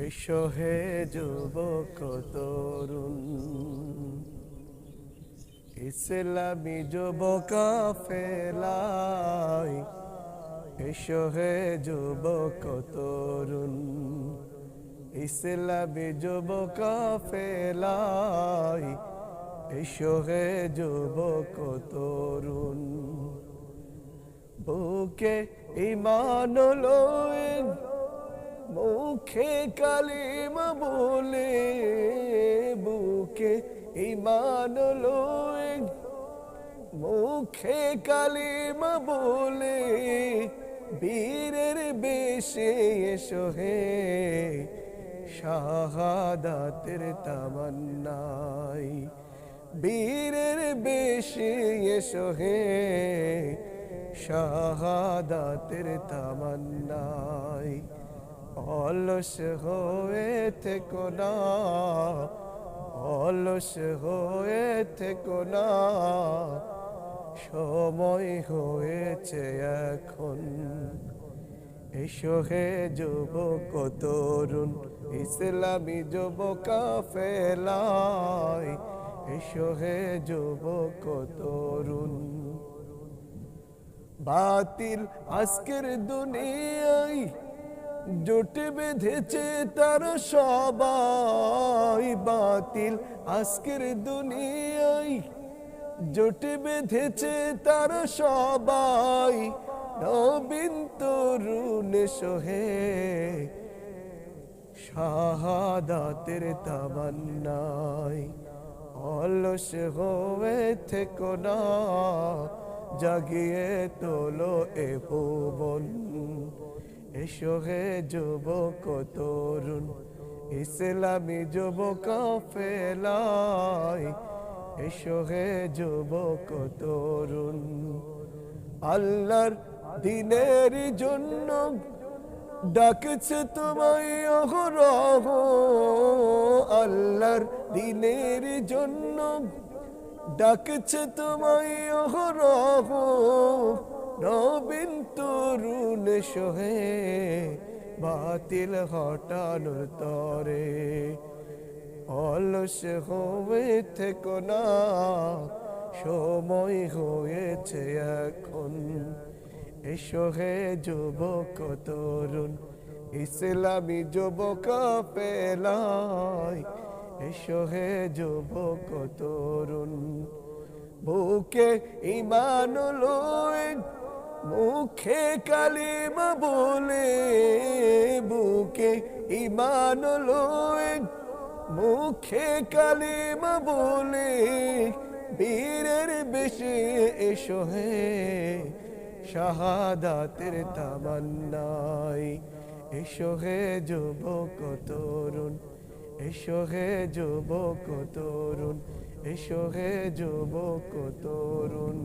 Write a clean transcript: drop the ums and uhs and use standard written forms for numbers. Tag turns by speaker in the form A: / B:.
A: এসো হে যুবক তরুণ, ইসলামী যুবক ফেলাই। এসো হে যুবক তরুণ, ইসলামী যুবক ফেলাই। এসো হে যুবক তরুণ, বুকে ঈমান লয়ে মুখে কালিমা বলে, বুকে ঈমান লয়ে মুখে কালিমা বলে, বীরের বেশে এসো হে শাহাদাতের তামান্নাই। বীরের বেশে এসো হে শাহাদাতের তামান্নাই। অলস হয়ে থেকো না, অলস হয়ে থেকো না, সময় হয়েছে এখন। এসো হে যুবক তরুণ, ইসলামী যুবক ফেলাই। এসো হে যুবক তরুণ, বাতিল আজকের দুনিয়ায় জোট বেঁধেছে তার সবাই। বাতিল আজকের দুনিয়ায় জোট বেঁধেছে তার সবাই। নবীন তরুণ এসো হে শাহাদাতের তামান্নাই। অলস হয়ে থেকো না, জাগিয়ে তোলো এ ভুবন। এসো হে যুবক তরুণ, ইসলামী যুবক ফেলাই। এসো হে যুবক তরুণ, আল্লাহর দিনের জন্য ডাকছে তোমায় অহরহ। আল্লাহর দিনের জন্য ডাকছে তোমায় অহরহ। নবীন তরুণ এসো হে বাতিল হটানোর তরে। অলস হয়ে থেকো না, সময় হয়েছে এখন। এসো হে যুবক তরুণ, ইসলামী যুবক ফেলাই। এসো হে যুবক তরুণ, বুকে ঈমান লয়ে মুখে কালিমা বলে, বুকে ঈমান লয়ে মুখে কালিমা বলে, বীরের বেশে এসো হে শাহাদাতের তামান্নাই। এসো হে যুবক তরুণ, এসো হে যুবক তরুণ, এসো হে যুবক তরুণ।